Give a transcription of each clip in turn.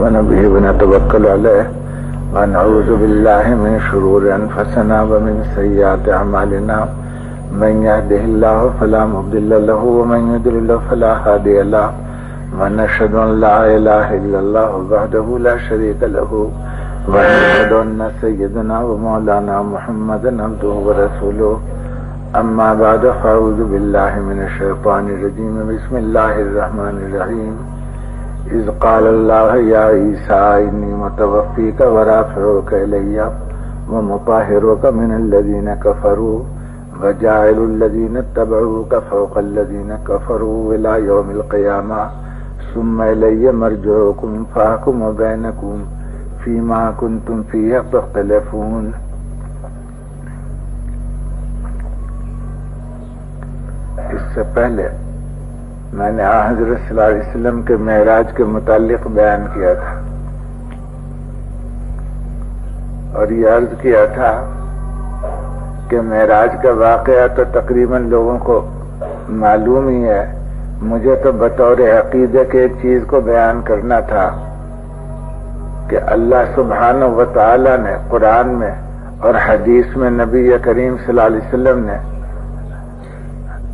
ونبيه ونتوكل عليه ونعوذ بالله من شرور أنفسنا ومن سيئات أعمالنا من يهده الله فلا مضل له ومن يضلل فلا هادي له ونشهد أن لا إله إلا الله وحده لا شريك له ونشهد أن سيدنا ومولانا محمدا عبده ورسوله أما بعد فأعوذ بالله من الشيطان الرجيم بسم الله الرحمن الرحيم إذ قال الله يا عيسى إني متوفيك ورافعك إلي ومطهرك من الذين كفروا وجاعل الذين اتبعوك فوق الذين كفروا إلى يوم القيامة ثم إلي مرجعكم فأحكم بينكم فيما كنتم فيه تختلفون. اس سے پہلے میں نے حضرت صلی اللہ علیہ وسلم کے معراج کے متعلق بیان کیا تھا اور یہ عرض کیا تھا کہ معراج کا واقعہ تو تقریباً لوگوں کو معلوم ہی ہے. مجھے تو بطور عقیدہ کے ایک چیز کو بیان کرنا تھا کہ اللہ سبحانہ و تعالی نے قرآن میں اور حدیث میں نبی کریم صلی اللہ علیہ وسلم نے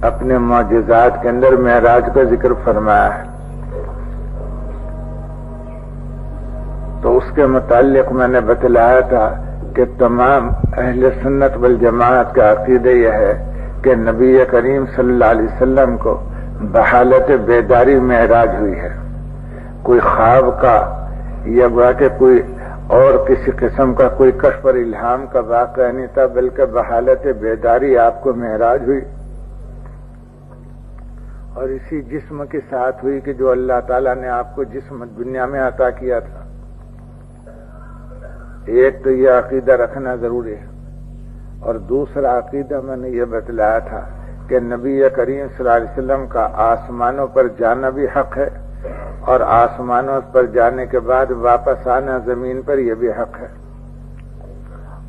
اپنے معجزات کے اندر معراج کا ذکر فرمایا ہے. تو اس کے متعلق میں نے بتلایا تھا کہ تمام اہل سنت والجماعت کا عقیدہ یہ ہے کہ نبی کریم صلی اللہ علیہ وسلم کو بحالت بیداری معراج ہوئی ہے. کوئی خواب کا یا گویا کہ کوئی اور کسی قسم کا کوئی کشف اور الہام کا واقعہ نہیں تھا، بلکہ بحالت بیداری آپ کو معراج ہوئی اور اسی جسم کے ساتھ ہوئی کہ جو اللہ تعالیٰ نے آپ کو جسم دنیا میں عطا کیا تھا. ایک تو یہ عقیدہ رکھنا ضروری ہے اور دوسرا عقیدہ میں نے یہ بتلایا تھا کہ نبی کریم صلی اللہ علیہ وسلم کا آسمانوں پر جانا بھی حق ہے اور آسمانوں پر جانے کے بعد واپس آنا زمین پر یہ بھی حق ہے.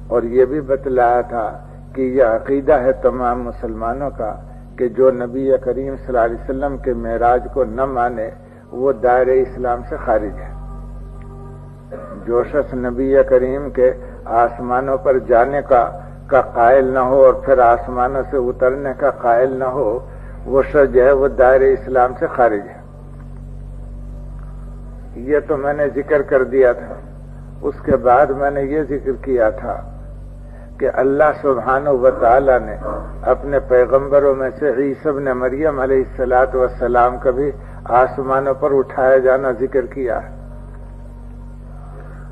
اور یہ بھی بتلایا تھا کہ یہ عقیدہ ہے تمام مسلمانوں کا کہ جو نبی کریم صلی اللہ علیہ وسلم کے معراج کو نہ مانے وہ دائرہ اسلام سے خارج ہے. جو شخص نبی کریم کے آسمانوں پر جانے کا قائل نہ ہو اور پھر آسمانوں سے اترنے کا قائل نہ ہو، وہ شخص جو ہے وہ دائرہ اسلام سے خارج ہے. یہ تو میں نے ذکر کر دیا تھا. اس کے بعد میں نے یہ ذکر کیا تھا کہ اللہ سبحانہ و تعالی نے اپنے پیغمبروں میں سے عیسی ابن مریم علیہ السلام کا بھی آسمانوں پر اٹھایا جانا ذکر کیا ہے.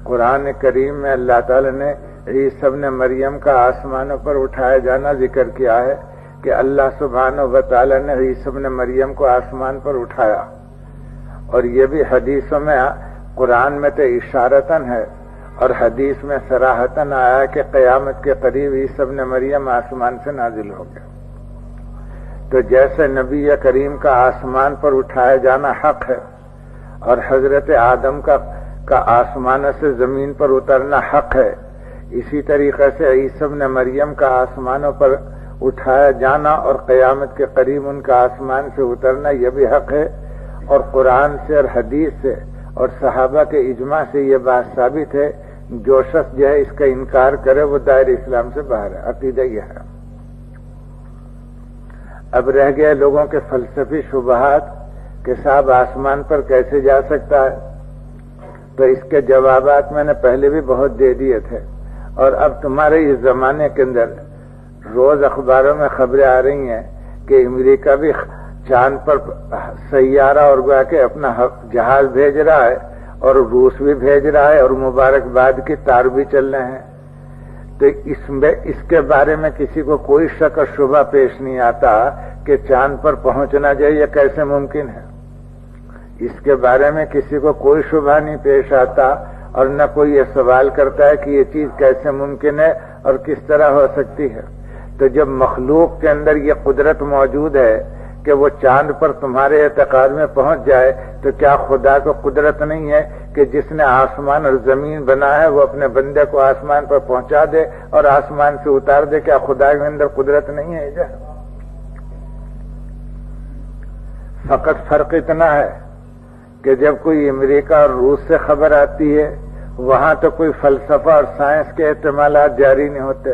قرآن کریم میں اللہ تعالی نے عیسی ابن مریم کا آسمانوں پر اٹھایا جانا ذکر کیا ہے کہ اللہ سبحانہ و تعالی نے عیسی ابن مریم کو آسمان پر اٹھایا. اور یہ بھی حدیثوں میں قرآن میں تو اشارتاً ہے اور حدیث میں صراحتاً آیا کہ قیامت کے قریب عیسی ابن مریم آسمان سے نازل ہو گیا. تو جیسے نبی کریم کا آسمان پر اٹھایا جانا حق ہے اور حضرت آدم کا آسمانوں سے زمین پر اترنا حق ہے، اسی طریقے سے عیسی ابن مریم کا آسمانوں پر اٹھایا جانا اور قیامت کے قریب ان کا آسمان سے اترنا یہ بھی حق ہے. اور قرآن سے اور حدیث سے اور صحابہ کے اجماع سے یہ بات ثابت ہے. جو شخص جو ہے اس کا انکار کرے وہ دائرہ اسلام سے باہر ہے. عقیدہ یہ ہے. اب رہ گئے لوگوں کے فلسفی شبہات کہ صاحب آسمان پر کیسے جا سکتا ہے. تو اس کے جوابات میں نے پہلے بھی بہت دے دیے تھے اور اب تمہارے اس زمانے کے اندر روز اخباروں میں خبریں آ رہی ہیں کہ امریکہ بھی چاند پر سیارہ اور گویا کہ اپنا جہاز بھیج رہا ہے اور روس بھی بھیج رہا ہے اور مبارکباد کی تار بھی چل رہے ہیں. تو اس کے بارے میں کسی کو کوئی شک اور شبہ پیش نہیں آتا کہ چاند پر پہنچنا جو یہ کیسے ممکن ہے. اس کے بارے میں کسی کو کوئی شبہ نہیں پیش آتا اور نہ کوئی یہ سوال کرتا ہے کہ یہ چیز کیسے ممکن ہے اور کس طرح ہو سکتی ہے. تو جب مخلوق کے اندر یہ قدرت موجود ہے کہ وہ چاند پر تمہارے اعتقاد میں پہنچ جائے تو کیا خدا کو قدرت نہیں ہے کہ جس نے آسمان اور زمین بنا ہے وہ اپنے بندے کو آسمان پر پہنچا دے اور آسمان سے اتار دے؟ کیا خدا کے اندر قدرت نہیں ہے؟ فقط فرق اتنا ہے کہ جب کوئی امریکہ اور روس سے خبر آتی ہے وہاں تو کوئی فلسفہ اور سائنس کے احتمالات جاری نہیں ہوتے،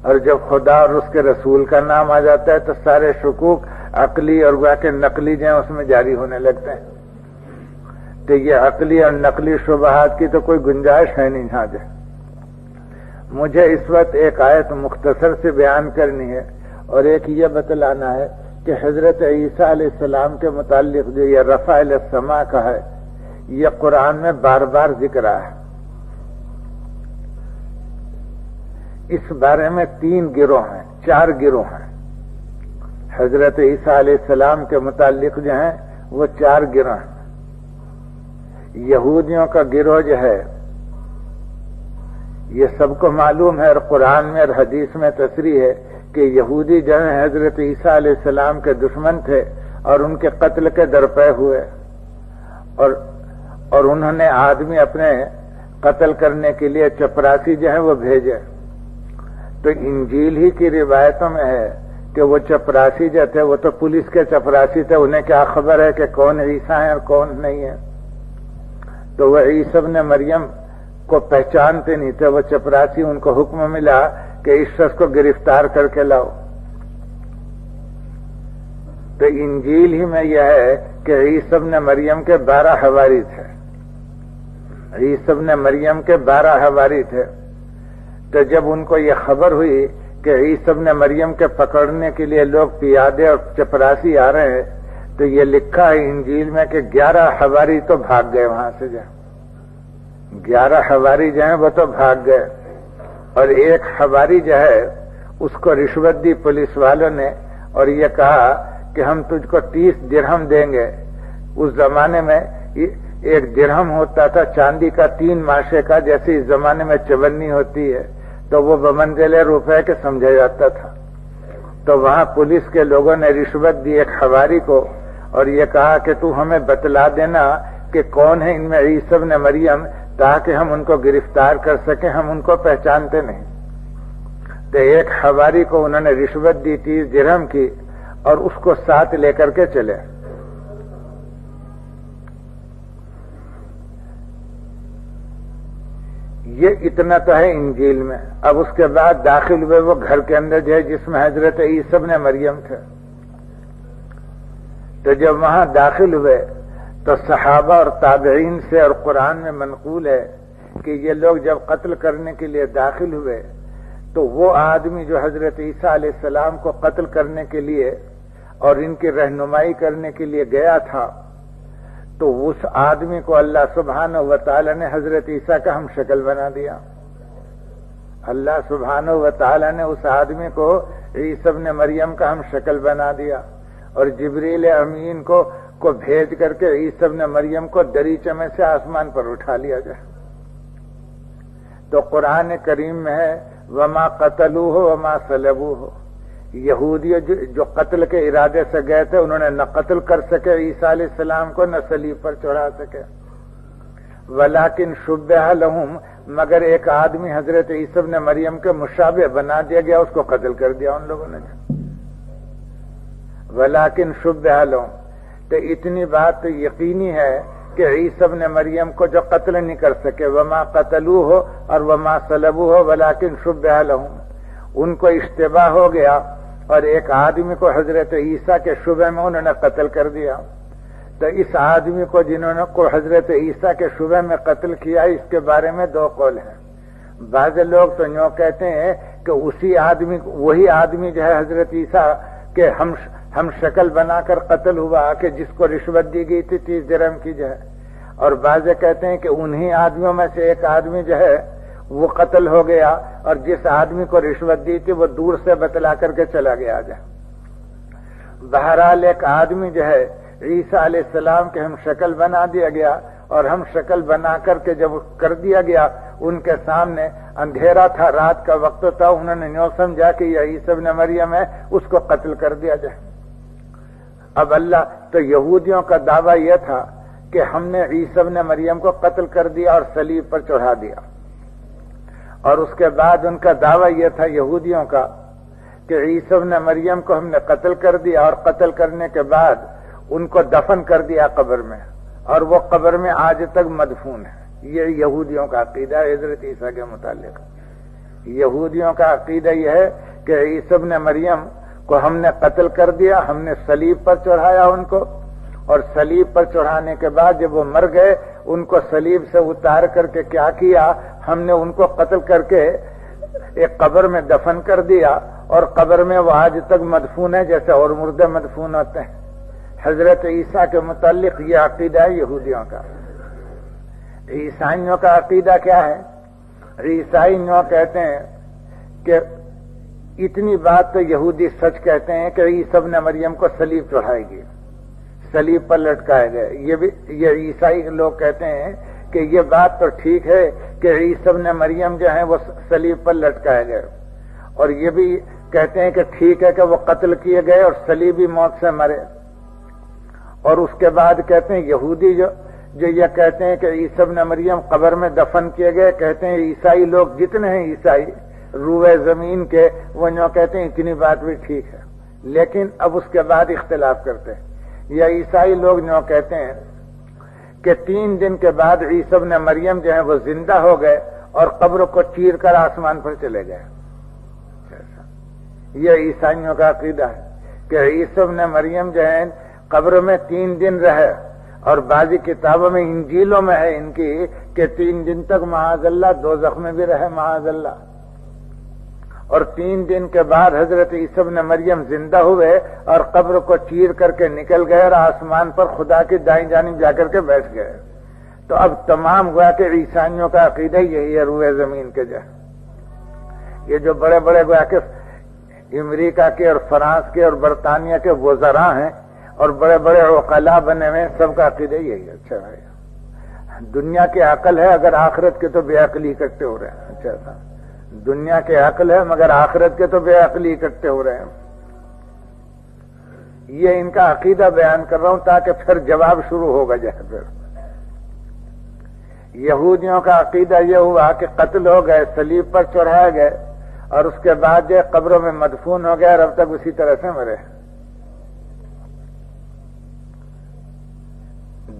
اور جب خدا اور اس کے رسول کا نام آ جاتا ہے تو سارے شکوک عقلی اور گویا کہ نقلی جو ہیں اس میں جاری ہونے لگتے ہیں۔ تو یہ عقلی اور نقلی شبہات کی تو کوئی گنجائش ہے نہیں یہاں۔ مجھے اس وقت ایک آیت مختصر سے بیان کرنی ہے اور ایک یہ بتلانا ہے کہ حضرت عیسیٰ علیہ السلام کے متعلق جو یہ رفع الی السماء کا ہے یہ قرآن میں بار بار ذکر ہے۔ اس بارے میں 3 گروہ ہیں، 4 گروہ ہیں۔ حضرت عیسیٰ علیہ السلام کے متعلق جو ہیں وہ 4 گروہ ہیں۔ یہودیوں کا گروہ جو ہے یہ سب کو معلوم ہے، اور قرآن میں اور حدیث میں تصریح ہے کہ یہودی جو ہیں حضرت عیسیٰ علیہ السلام کے دشمن تھے اور ان کے قتل کے درپے ہوئے، اور انہوں نے آدمی اپنے قتل کرنے کے لیے چپراسی جو ہیں وہ بھیجے۔ تو انجیل ہی کی روایتوں میں ہے کہ وہ چپراسی جو تھے وہ تو پولیس کے چپراسی تھے، انہیں کیا خبر ہے کہ کون عیسیٰ ہیں اور کون نہیں ہے۔ تو وہ عیسی ابن مریم کو پہچانتے نہیں تھے، وہ چپراسی، ان کو حکم ملا کہ اس شخص کو گرفتار کر کے لاؤ۔ تو انجیل ہی میں یہ ہے کہ عیسی ابن مریم کے 12 حواری تھے، عیسی ابن مریم کے 12 حواری تھے۔ تو جب ان کو یہ خبر ہوئی کہ عیسی ابن مریم کے پکڑنے کے لیے لوگ پیادے اور چپراسی آ رہے ہیں تو یہ لکھا ہے انجیل میں کہ 11 حواری تو بھاگ گئے وہاں سے، جو 11 حواری جو ہیں وہ تو بھاگ گئے، اور ایک حواری جو ہے اس کو رشوت دی پولیس والوں نے اور یہ کہا کہ ہم تجھ کو 30 درہم دیں گے۔ اس زمانے میں 1 درہم ہوتا تھا چاندی کا 3 ماشے کا، جیسے اس زمانے میں چونی ہوتی ہے، تو وہ بمنزل روپے کے سمجھا جاتا تھا۔ تو وہاں پولیس کے لوگوں نے رشوت دی ایک حواری کو اور یہ کہا کہ تو ہمیں بتلا دینا کہ کون ہے ان میں عیسی ابن مریم، تاکہ ہم ان کو گرفتار کر سکیں، ہم ان کو پہچانتے نہیں۔ تو ایک حواری کو انہوں نے رشوت دی 30 درہم کی اور اس کو ساتھ لے کر کے چلے۔ یہ اتنا تو ہے انجیل میں۔ اب اس کے بعد داخل ہوئے وہ گھر کے اندر جو ہے جس میں حضرت عیسی ابن مریم تھے۔ تو جب وہاں داخل ہوئے تو صحابہ اور تابعین سے اور قرآن میں منقول ہے کہ یہ لوگ جب قتل کرنے کے لیے داخل ہوئے تو وہ آدمی جو حضرت عیسیٰ علیہ السلام کو قتل کرنے کے لیے اور ان کی رہنمائی کرنے کے لیے گیا تھا، تو اس آدمی کو اللہ سبحانہ و تعالی نے حضرت عیسیٰ کا ہم شکل بنا دیا۔ اللہ سبحانہ و تعالی نے اس آدمی کو عیسی ابن مریم کا ہم شکل بنا دیا، اور جبریل امین کو بھیج کر کے عیسی ابن مریم کو دریچے میں سے آسمان پر اٹھا لیا جائے۔ تو قرآن کریم میں ہے وما قتلوہ وما صلبوہ، یہودی جو قتل کے ارادے سے گئے تھے انہوں نے نہ قتل کر سکے عیسیٰ علیہ السلام کو، نہ صلیب پر چڑھا سکے، ولیکن شبہ لہم، مگر ایک آدمی حضرت عیسی ابن مریم کے مشابہ بنا دیا گیا، اس کو قتل کر دیا ان لوگوں نے، ولیکن شبہ لہم۔ تو اتنی بات تو یقینی ہے کہ عیسی ابن مریم کو جو قتل نہیں کر سکے، وما قتلوہ اور وما صلبوہ ولیکن شبہ لہم، ان کو اشتباہ ہو گیا اور ایک آدمی کو حضرت عیسیٰ کے شبہ میں انہوں نے قتل کر دیا۔ تو اس آدمی کو جنہوں نے حضرت عیسیٰ کے شبہ میں قتل کیا، اس کے بارے میں 2 قول ہیں۔ بعض لوگ تو یوں کہتے ہیں کہ وہی آدمی جو ہے حضرت عیسیٰ کے ہم شکل بنا کر قتل ہوا کہ جس کو رشوت دی گئی تھی 30 درہم کی جو ہے، اور بعض کہتے ہیں کہ انہی آدمیوں میں سے ایک آدمی جو ہے وہ قتل ہو گیا اور جس آدمی کو رشوت دی تھی وہ دور سے بتلا کر کے چلا گیا جائے۔ بہرحال ایک آدمی جو ہے عیسیٰ علیہ السلام کے ہم شکل بنا دیا گیا، اور ہم شکل بنا کر کے جب کر دیا گیا ان کے سامنے، اندھیرا تھا، رات کا وقت تھا، انہوں نے یوں سمجھا کہ یہ عیسی ابن مریم ہے، اس کو قتل کر دیا جائے۔ اب اللہ تو یہودیوں کا دعویٰ یہ تھا کہ ہم نے عیسی ابن مریم کو قتل کر دیا اور صلیب پر چڑھا دیا، اور اس کے بعد ان کا دعویٰ یہ تھا یہودیوں کا کہ عیسی ابن مریم کو ہم نے قتل کر دیا، اور قتل کرنے کے بعد ان کو دفن کر دیا قبر میں، اور وہ قبر میں آج تک مدفون ہے۔ یہ یہودیوں کا عقیدہ ہے حضرت عیسیٰ کے متعلق۔ یہودیوں کا عقیدہ یہ ہے کہ عیسی ابن مریم کو ہم نے قتل کر دیا، ہم نے صلیب پر چڑھایا ان کو، اور صلیب پر چڑھانے کے بعد جب وہ مر گئے ان کو صلیب سے اتار کر کے کیا کیا، ہم نے ان کو قتل کر کے ایک قبر میں دفن کر دیا، اور قبر میں وہ آج تک مدفون ہے جیسے اور مردے مدفون ہوتے ہیں۔ حضرت عیسیٰ کے متعلق یہ عقیدہ ہے یہودیوں کا۔ عیسائیوں کا عقیدہ کیا ہے؟ عیسائیوں کہتے ہیں کہ اتنی بات تو یہودی سچ کہتے ہیں کہ عیسی ابن مریم کو صلیب چڑھائے گی، صلیب پر لٹکائے گئے۔ یہ عیسائی لوگ کہتے ہیں کہ یہ بات تو ٹھیک ہے کہ عیسی ابن مریم جو ہیں وہ صلیب پر لٹکائے گئے، اور یہ بھی کہتے ہیں کہ ٹھیک ہے کہ وہ قتل کیے گئے اور صلیبی موت سے مرے۔ اور اس کے بعد کہتے ہیں یہودی جو یہ کہتے ہیں کہ عیسی ابن مریم قبر میں دفن کیے گئے، کہتے ہیں عیسائی لوگ جتنے ہیں عیسائی روئے زمین کے، وہ جو کہتے ہیں اتنی بات بھی ٹھیک ہے، لیکن اب اس کے بعد اختلاف کرتے ہیں۔ یا عیسائی لوگ جو کہتے ہیں کہ 3 دن کے بعد عیسی ابن مریم جو ہیں وہ زندہ ہو گئے اور قبر کو چیر کر آسمان پر چلے گئے۔ یہ عیسائیوں کا عقیدہ ہے کہ عیسی ابن مریم جو ہیں قبر میں 3 دن رہے، اور بعضی کتابوں میں انجیلوں میں ہے ان کی کہ 3 دن تک معاذ اللہ دوزخ میں بھی رہے معاذ اللہ، اور 3 دن کے بعد حضرت عیسی ابن مریم زندہ ہوئے اور قبر کو چیر کر کے نکل گئے اور آسمان پر خدا کی دائیں جانب جا کر کے بیٹھ گئے۔ تو اب تمام گویا کہ عیسائیوں کا عقیدہ یہی ہے روئے زمین کے جو یہ جو بڑے بڑے گویا کہ امریکہ کے اور فرانس کے اور برطانیہ کے وزراء ہیں اور بڑے بڑے عقلاء بنے ہوئے، سب کا عقیدہ یہی ہے۔ اچھا بھائی، دنیا کی عقل ہے اگر آخرت کے تو بے عقلی اکٹھے ہو رہے ہیں۔ اچھا ایسا دنیا کے عقل ہے مگر آخرت کے تو بے عقلی اکٹھے ہو رہے ہیں۔ یہ ان کا عقیدہ بیان کر رہا ہوں تاکہ پھر جواب شروع ہوگا جیسے پھر یہودیوں کا عقیدہ یہ ہوا کہ قتل ہو گئے، صلیب پر چڑھائے گئے، اور اس کے بعد جو قبروں میں مدفون ہو گئے اور اب تک اسی طرح سے مرے۔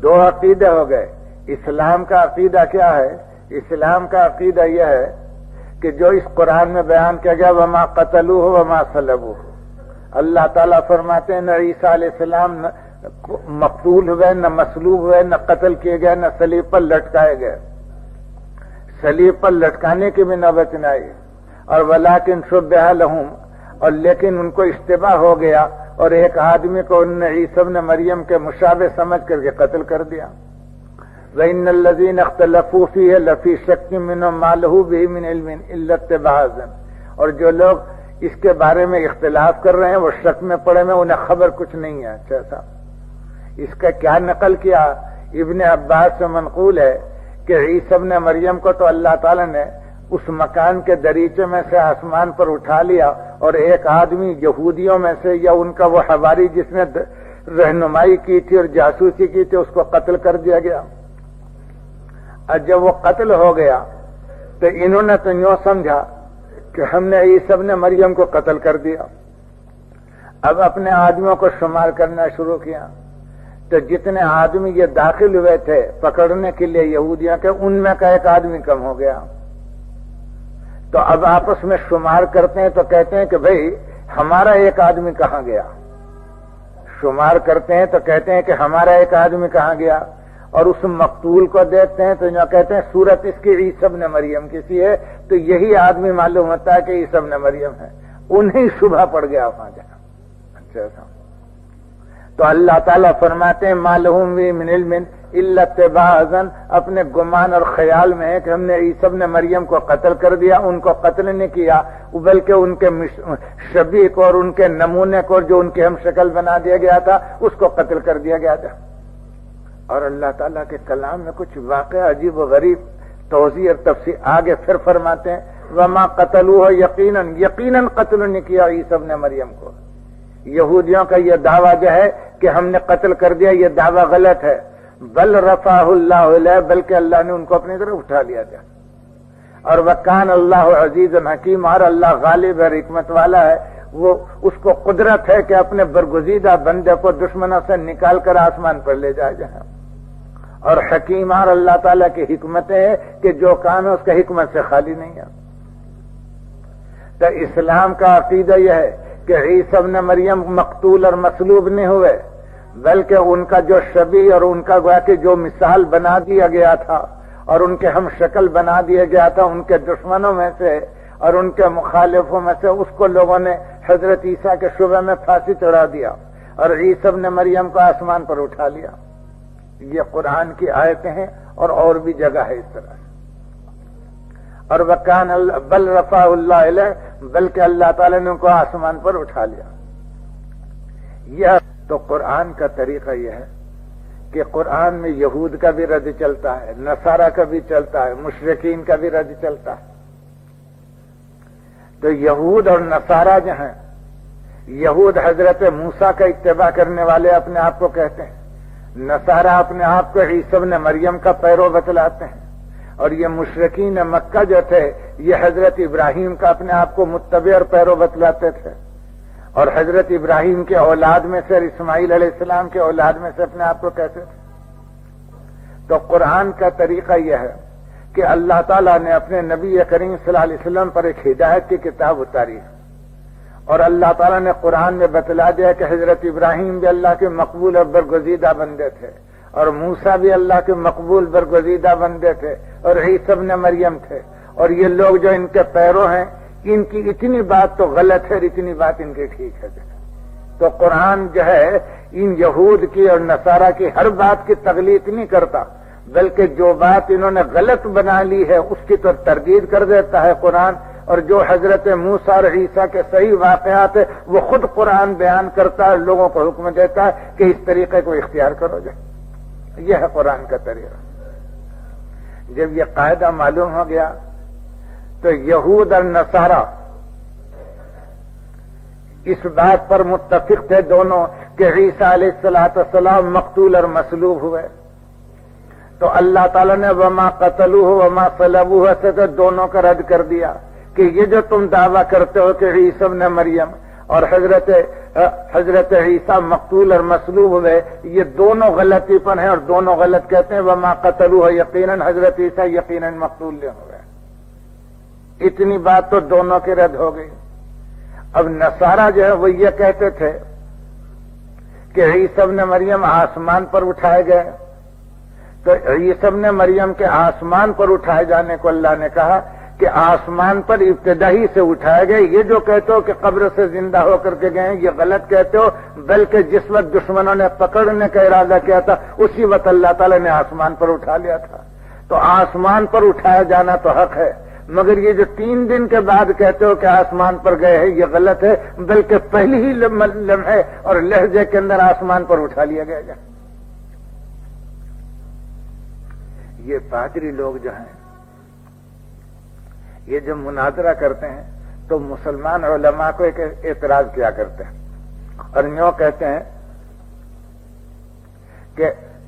2 عقیدے ہو گئے۔ اسلام کا عقیدہ کیا ہے؟ اسلام کا عقیدہ یہ ہے کہ جو اس قرآن میں بیان کیا گیا وما قتلوہ وما صلبوہ، اللہ تعالیٰ فرماتے ہیں نہ عیسیٰ علیہ السلام نہ مقتول ہوئے، نہ مصلوب ہوئے، نہ قتل کیے گئے، نہ صلیب پر لٹکائے گئے۔ صلیب پر لٹکانے کی بھی نوبت نہ آئی، اور ولیکن شبہ لہم، اور لیکن ان کو اشتباہ ہو گیا اور ایک آدمی کو انہوں نے عیسی ابن مریم کے مشابہ سمجھ کر کے قتل کر دیا۔ وَإِنَّ الَّذِينَ اخْتَلَفُوا فِيهِ لَفِي شَكٍّ مِّنْهُ مَا لَهُ بِهِ مِنْ عِلْمٍ إِلَّا اتِّبَاعَ الظَّنِّ، اور جو لوگ اس کے بارے میں اختلاف کر رہے ہیں وہ شک میں پڑے میں، انہیں خبر کچھ نہیں ہے۔ اچھا اس کا کیا نقل کیا؟ ابن عباس سے منقول ہے کہ عیسی ابن مریم کو تو اللہ تعالیٰ نے اس مکان کے دریچے میں سے آسمان پر اٹھا لیا، اور ایک آدمی یہودیوں میں سے یا ان کا وہ حواری جس نے رہنمائی کی تھی اور جاسوسی کی تھی اس کو قتل کر دیا گیا۔ اور جب وہ قتل ہو گیا تو انہوں نے تو یوں سمجھا کہ ہم نے عیسی ابن مریم کو قتل کر دیا۔ اب اپنے آدمیوں کو شمار کرنا شروع کیا، تو جتنے آدمی یہ داخل ہوئے تھے پکڑنے کے لیے یہودیوں کے، ان میں کا ایک آدمی کم ہو گیا۔ تو اب آپس میں شمار کرتے ہیں تو کہتے ہیں کہ بھئی ہمارا ایک آدمی کہاں گیا؟ شمار کرتے ہیں تو کہتے ہیں کہ ہمارا ایک آدمی کہاں گیا، اور اس مقتول کو دیکھتے ہیں تو یوں کہتے ہیں صورت اس کی عیسی ابن مریم کی سی ہے، تو یہی آدمی معلوم ہوتا ہے کہ عیسی ابن مریم ہے۔ انہیں شبہ پڑ گیا وہاں جہاں۔ اچھا تو اللہ تعالیٰ فرماتے ہیں ما لہم بہ من علم الا اتباع الظن، اپنے گمان اور خیال میں ہے کہ ہم نے عیسی ابن مریم کو قتل کر دیا۔ ان کو قتل نہیں کیا بلکہ ان کے شبیہ کو اور ان کے نمونے کو جو ان کے ہم شکل بنا دیا گیا تھا اس کو قتل کر دیا گیا تھا۔ اور اللہ تعالیٰ کے کلام میں کچھ واقعہ عجیب و غریب توضیح اور تفسیر آگے پھر فرماتے ہیں وما قتلوہ یقیناً قتل نہیں کیا عیسی ابن مریم کو۔ یہودیوں کا یہ دعویٰ جو ہے کہ ہم نے قتل کر دیا، یہ دعویٰ غلط ہے۔ بل رفعہ اللہ علیہ، بلکہ اللہ نے ان کو اپنی طرف اٹھا لیا تھا۔ اور وکان اللہ عزیز حکیم، اور اللہ غالب ہے، حکمت والا ہے، وہ اس کو قدرت ہے کہ اپنے برگزیدہ بندے کو دشمنوں سے نکال کر آسمان پر لے جائے جہاں۔ اور حکیم اور اللہ تعالیٰ کی حکمتیں ہیں کہ جو کام ہے اس کا حکمت سے خالی نہیں ہے. تو اسلام کا عقیدہ یہ ہے کہ عیسی ابن مریم مقتول اور مصلوب نہیں ہوئے، بلکہ ان کا جو شبیہ اور ان کا گویا کہ جو مثال بنا دیا گیا تھا اور ان کے ہم شکل بنا دیا گیا تھا ان کے دشمنوں میں سے اور ان کے مخالفوں میں سے، اس کو لوگوں نے حضرت عیسیٰ کے شبہ میں پھانسی چڑھا دیا اور عیسی ابن مریم کو آسمان پر اٹھا لیا. یہ قرآن کی آیتیں ہیں اور بھی جگہ ہے اس طرح. اور وکان بل رفع اللہ علیہ، بلکہ اللہ تعالیٰ نے ان کو آسمان پر اٹھا لیا. یہ تو قرآن کا طریقہ یہ ہے کہ قرآن میں یہود کا بھی رد چلتا ہے، نصارہ کا بھی چلتا ہے، مشرکین کا بھی رد چلتا ہے. تو یہود اور نصارہ جو ہیں، یہود حضرت موسیٰ کا اتباع کرنے والے اپنے آپ کو کہتے ہیں، نصارہ اپنے آپ کو عیسی ابن مریم کا پیرو بتلاتے ہیں، اور یہ مشرکین مکہ جو تھے یہ حضرت ابراہیم کا اپنے آپ کو متبع اور پیرو بتلاتے تھے، اور حضرت ابراہیم کے اولاد میں سے اور اسماعیل علیہ السلام کے اولاد میں سے اپنے آپ کو کہتے تھے. تو قرآن کا طریقہ یہ ہے کہ اللہ تعالیٰ نے اپنے نبی کریم صلی اللہ علیہ وسلم پر ایک ہدایت کی کتاب اتاری ہے، اور اللہ تعالیٰ نے قرآن میں بتلا دیا کہ حضرت ابراہیم بھی اللہ کے مقبول اور برگزیدہ بندے تھے، اور موسیٰ بھی اللہ کے مقبول برگزیدہ بندے تھے، اور عیسی ابن مریم تھے. اور یہ لوگ جو ان کے پیرو ہیں، ان کی اتنی بات تو غلط ہے اور اتنی بات ان کی ٹھیک ہے. تو قرآن جو ہے ان یہود کی اور نصارہ کی ہر بات کی تغلیط نہیں کرتا، بلکہ جو بات انہوں نے غلط بنا لی ہے اس کی تو تردید کر دیتا ہے قرآن. اور جو حضرت موسیٰ اور عیسیٰ کے صحیح واقعات ہیں وہ خود قرآن بیان کرتا ہے، لوگوں کو حکم دیتا ہے کہ اس طریقے کو اختیار کرو جائے. یہ ہے قرآن کا طریقہ. جب یہ قاعدہ معلوم ہو گیا تو یہود اور نصارہ اس بات پر متفق تھے دونوں کہ عیسیٰ علیہ السلام مقتول اور مصلوب ہوئے. تو اللہ تعالیٰ نے وما قتلوہ وما صلبوہ سے تو دونوں کا رد کر دیا کہ یہ جو تم دعویٰ کرتے ہو کہ عیسی ابن مریم اور حضرت عیسیٰ مقتول اور مصلوب ہوئے، یہ دونوں غلطی پر ہیں اور دونوں غلط کہتے ہیں. وما قتلوہ یقیناً حضرت عیسیٰ یقیناً مقتول نہیں ہوئے. اتنی بات تو دونوں کی رد ہو گئی. اب نصارہ جو ہے وہ یہ کہتے تھے کہ عیسی ابن مریم آسمان پر اٹھائے گئے. تو عیسی ابن مریم کے آسمان پر اٹھائے جانے کو اللہ نے کہا کہ آسمان پر ابتدائی سے اٹھائے گئے. یہ جو کہتے ہو کہ قبر سے زندہ ہو کر کے گئے یہ غلط کہتے ہو، بلکہ جس وقت دشمنوں نے پکڑنے کا ارادہ کیا تھا اسی وقت اللہ تعالیٰ نے آسمان پر اٹھا لیا تھا. تو آسمان پر اٹھایا جانا تو حق ہے، مگر یہ جو 3 دن کے بعد کہتے ہو کہ آسمان پر گئے ہیں یہ غلط ہے، بلکہ پہلی ہی لمحے اور لہجے کے اندر آسمان پر اٹھا لیا گیا. یہ پادری لوگ جو ہیں یہ جو مناظرہ کرتے ہیں تو مسلمان علماء کو ایک اعتراض کیا کرتے ہیں اور یوں کہتے ہیں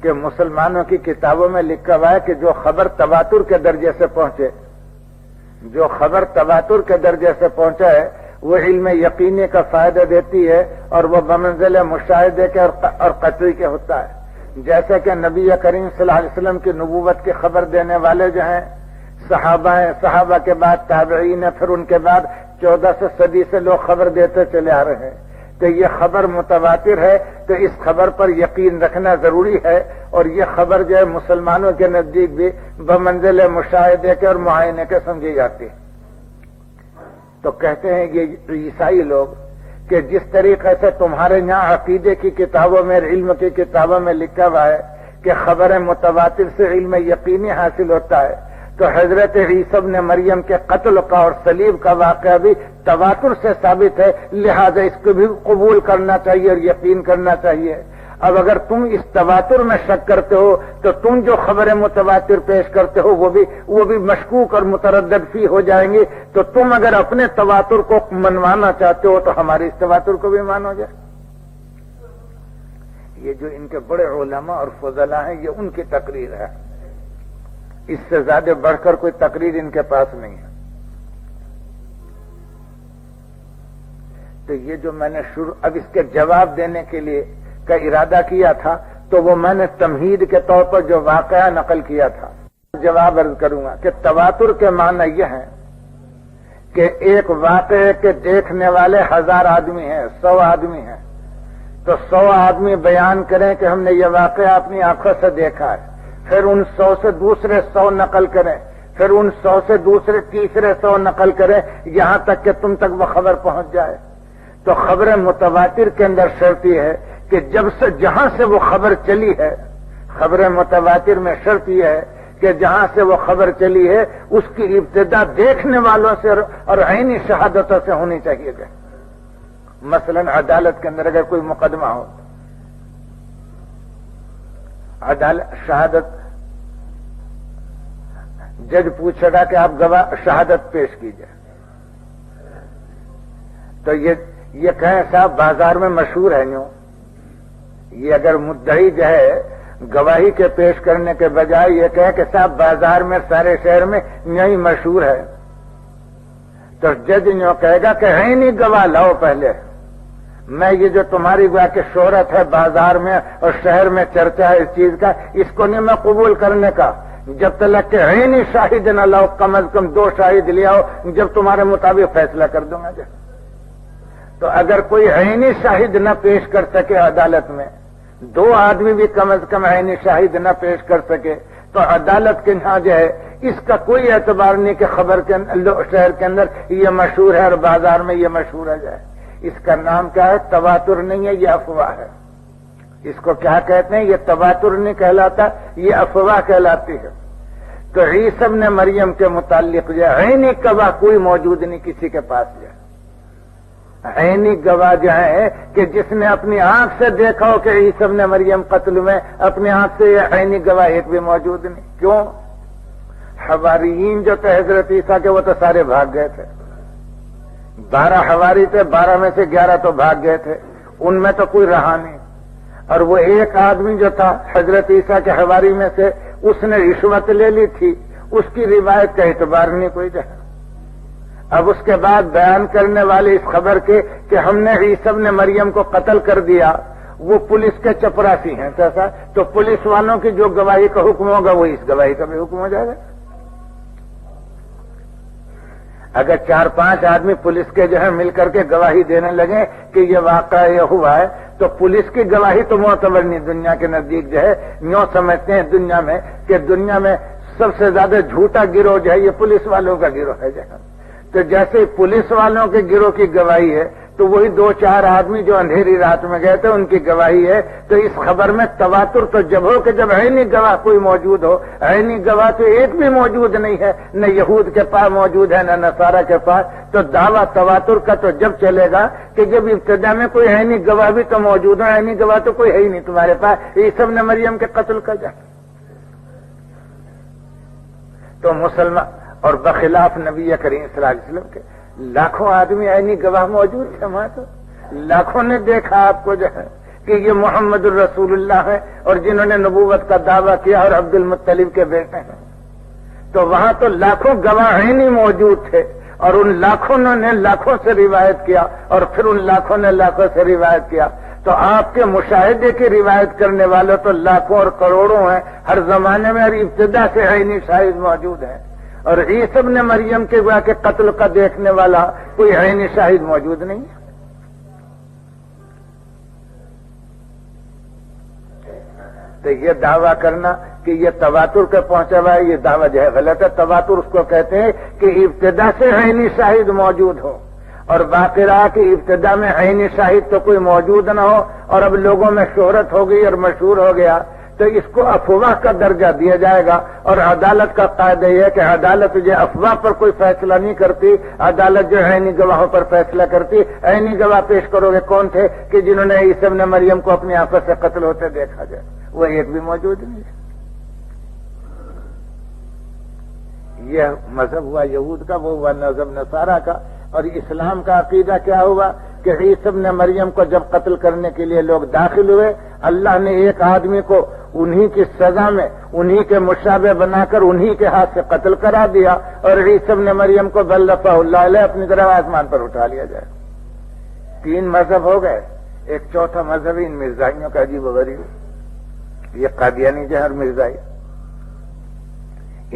کہ مسلمانوں کی کتابوں میں لکھا ہوا ہے کہ جو خبر تواتر کے درجے سے پہنچے، جو خبر تواتر کے درجے سے پہنچا ہے وہ علم یقینی کا فائدہ دیتی ہے اور وہ بمنزل مشاہدے کے اور قطعی کے ہوتا ہے. جیسے کہ نبی کریم صلی اللہ علیہ وسلم کی نبوت کی خبر دینے والے جو ہیں صحابہ ہیں، صحابہ کے بعد تابعین ہیں، پھر ان کے بعد 14 صدی سے لوگ خبر دیتے چلے آ رہے ہیں. تو یہ خبر متواتر ہے تو اس خبر پر یقین رکھنا ضروری ہے، اور یہ خبر جو ہے مسلمانوں کے نزدیک بھی بمنزل مشاہدے کے اور معائنے کے سمجھی جاتی ہے. تو کہتے ہیں یہ عیسائی لوگ کہ جس طریقے سے تمہارے یہاں عقیدے کی کتابوں میں، علم کی کتابوں میں لکھا ہوا ہے کہ خبر متواتر سے علم یقینی حاصل ہوتا ہے، تو حضرت عیسی ابن مریم کے قتل کا اور صلیب کا واقعہ بھی تواتر سے ثابت ہے، لہذا اس کو بھی قبول کرنا چاہیے اور یقین کرنا چاہیے. اب اگر تم اس تواتر میں شک کرتے ہو تو تم جو خبریں متواتر پیش کرتے ہو وہ بھی مشکوک اور متردد فی ہو جائیں گے. تو تم اگر اپنے تواتر کو منوانا چاہتے ہو تو ہمارے اس تواتر کو بھی مانو جائے. یہ جو ان کے بڑے علماء اور فضلاء ہیں یہ ان کی تقریر ہے، اس سے زیادہ بڑھ کر کوئی تقریر ان کے پاس نہیں ہے. تو یہ جو میں نے اب اس کے جواب دینے کے لیے کا ارادہ کیا تھا تو وہ میں نے تمہید کے طور پر جو واقعہ نقل کیا تھا جواب عرض کروں گا کہ تواتر کے معنی یہ ہے کہ ایک واقعے کے دیکھنے والے 1000 آدمی ہیں، 100 آدمی ہیں، تو 100 آدمی بیان کریں کہ ہم نے یہ واقعہ اپنی آنکھوں سے دیکھا ہے، پھر ان 100 سے دوسرے 100 نقل کریں، پھر ان 100 سے دوسرے تیسرے 100 نقل کریں، یہاں تک کہ تم تک وہ خبر پہنچ جائے۔ تو خبر متواتر کے اندر شرط یہ ہے کہ جب سے جہاں سے وہ خبر چلی ہے، خبر متواتر میں شرط یہ ہے کہ جہاں سے وہ خبر چلی ہے اس کی ابتدا دیکھنے والوں سے اور عینی شہادتوں سے ہونی چاہیے گا۔ مثلا عدالت کے اندر اگر کوئی مقدمہ ہو، عدالت شہادت، جج پوچھے گا کہ آپ گواہ شہادت پیش کیجئے، تو یہ کہیں صاحب بازار میں مشہور ہے یوں، یہ اگر مدعی جو ہے گواہی کے پیش کرنے کے بجائے یہ کہے کہ صاحب بازار میں سارے شہر میں یہی مشہور ہے، تو جج یوں کہے گا کہ ہے نہیں گواہ لاؤ پہلے، میں یہ جو تمہاری گواہ کی شہرت ہے بازار میں اور شہر میں چرچا ہے اس چیز کا، اس کو نہیں میں قبول کرنے کا، جب تک کہ ہے نہیں شاہد نہ لاؤ، کم از کم 2 شاہد لے آؤ، جب تمہارے مطابق فیصلہ کر دوں گا۔ تو اگر کوئی عینی شاہد نہ پیش کر سکے عدالت میں، 2 آدمی بھی کم از کم عینی شاہد نہ پیش کر سکے، تو عدالت کے یہاں جو ہے اس کا کوئی اعتبار نہیں کہ خبر کے شہر کے اندر یہ مشہور ہے اور بازار میں یہ مشہور ہے جائے۔ اس کا نام کیا ہے؟ تواتر نہیں ہے، یہ افواہ ہے۔ اس کو کیا کہتے ہیں؟ یہ تواتر نہیں کہلاتا، یہ افواہ کہلاتی ہے۔ تو عیسی ابن مریم کے متعلق جو عینی گواہ کوئی موجود نہیں کسی کے پاس جو ہے، عینی گواہ جو ہے کہ جس نے اپنی آنکھ سے دیکھا ہو کہ عیسی ابن مریم قتل میں، اپنی آنکھ سے یہ عینی گواہ ایک بھی موجود نہیں۔ کیوں؟ حواریین جو تھے حضرت عیسیٰ کے وہ تو سارے بھاگ گئے تھے، 12 حواری تھے، 12 میں سے 11 تو بھاگ گئے تھے، ان میں تو کوئی رہا نہیں، اور وہ ایک آدمی جو تھا حضرت عیسیٰ کے حواری میں سے، اس نے رشوت لے لی تھی، اس کی روایت کا اعتبار نہیں کوئی جائے۔ اب اس کے بعد بیان کرنے والے اس خبر کے کہ ہم نے عیسی ابن مریم کو قتل کر دیا، وہ پولیس کے چپراسی ہیں، کیسا؟ تو پولیس والوں کی جو گواہی کا حکم ہوگا وہ اس گواہی کا بھی حکم ہو جائے گا۔ اگر 4-5 آدمی پولیس کے جو ہے مل کر کے گواہی دینے لگے کہ یہ واقعہ یہ ہوا ہے، تو پولیس کی گواہی تو معتبر نہیں، دنیا کے نزدیک جو ہے یوں سمجھتے ہیں دنیا میں کہ دنیا میں سب سے زیادہ جھوٹا گروہ جو ہے یہ پولیس والوں کا گروہ ہے جو ہے۔ تو جیسے پولیس والوں کے گروہ کی گواہی ہے تو وہی 2-4 آدمی جو اندھیری رات میں گئے تھے ان کی گواہی ہے۔ تو اس خبر میں تواتر تو جب ہو کہ جب عینی گواہ کوئی موجود ہو، عینی گواہ تو ایک بھی موجود نہیں ہے، نہ یہود کے پاس موجود ہے نہ نصارہ کے پاس، تو دعویٰ تواتر کا تو جب چلے گا کہ جب ابتدا میں کوئی عینی گواہ بھی تو موجود ہے، عینی گواہ تو کوئی ہے ہی نہیں تمہارے پاس عیسی ابن مریم کے قتل کا جا۔ تو مسلمان اور بخلاف نبی کریم صلی اللہ علیہ وسلم کے لاکھوں آدمی عینی گواہ موجود تھے، وہاں تو لاکھوں نے دیکھا آپ کو جو ہے کہ یہ محمد الرسول اللہ ہے اور جنہوں نے نبوت کا دعویٰ کیا اور عبد المطلب کے بیٹے ہیں، تو وہاں تو لاکھوں گواہ عینی موجود تھے، اور ان لاکھوں نے لاکھوں سے روایت کیا، اور پھر ان لاکھوں نے لاکھوں سے روایت کیا۔ تو آپ کے مشاہدے کی روایت کرنے والے تو لاکھوں اور کروڑوں ہیں، ہر زمانے میں ہر ابتدا سے عینی شاہد موجود ہیں، اور عیسی ابن مریم کے گواہ کے قتل کا دیکھنے والا کوئی عینی شاہد موجود نہیں ہے۔ تو یہ دعویٰ کرنا کہ یہ تواتر کے پہنچا ہوا ہے، یہ دعویٰ جو ہے غلط ہے۔ تواتر اس کو کہتے ہیں کہ ابتدا سے عینی شاہد موجود ہو، اور باقی رہا کہ ابتدا میں عینی شاہد تو کوئی موجود نہ ہو اور اب لوگوں میں شہرت ہو گئی اور مشہور ہو گیا، تو اس کو افواہ کا درجہ دیا جائے گا۔ اور عدالت کا قاعدہ یہ ہے کہ عدالت جو افواہ پر کوئی فیصلہ نہیں کرتی، عدالت جو عینی گواہوں پر فیصلہ کرتی۔ عینی گواہ پیش کرو گے کون تھے کہ جنہوں نے عیسی ابن مریم کو اپنی آنکھوں سے قتل ہوتے دیکھا جائے؟ وہ ایک بھی موجود نہیں ہے۔ یہ مذہب ہوا یہود کا، وہ ہوا مذہب نصارہ کا۔ اور اسلام کا عقیدہ کیا ہوا کہ عیسی ابن مریم کو جب قتل کرنے کے لیے لوگ داخل ہوئے، اللہ نے ایک آدمی کو انہی کی سزا میں انہی کے مشابہ بنا کر انہی کے ہاتھ سے قتل کرا دیا، اور عیسی ابن مریم کو بل رفع اللہ علیہ اپنی طرف آسمان پر اٹھا لیا جائے۔ 3 مذہب ہو گئے، ایک چوتھا مذہب ان مرزائیوں کا عجیب و غریب۔ یہ قادیانی جو ہے اور مرزائی،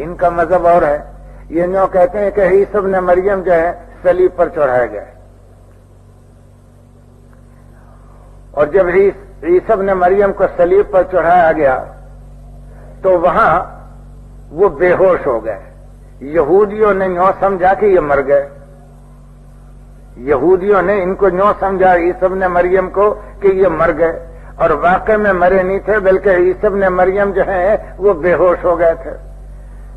ان کا مذہب اور ہے. یہ جو کہتے ہیں کہ عیسی ابن مریم جو ہے صلیب پر چڑھایا گیا ہے، اور جب عیسی ابن مریم کو صلیب پر چڑھایا گیا تو وہاں وہ بے ہوش ہو گئے. یہودیوں نے یوں سمجھا کہ یہ مر گئے. یہودیوں نے ان کو یوں سمجھا عیسی ابن مریم کو کہ یہ مر گئے، اور واقع میں مرے نہیں تھے، بلکہ عیسی ابن مریم جو ہے وہ بے ہوش ہو گئے تھے.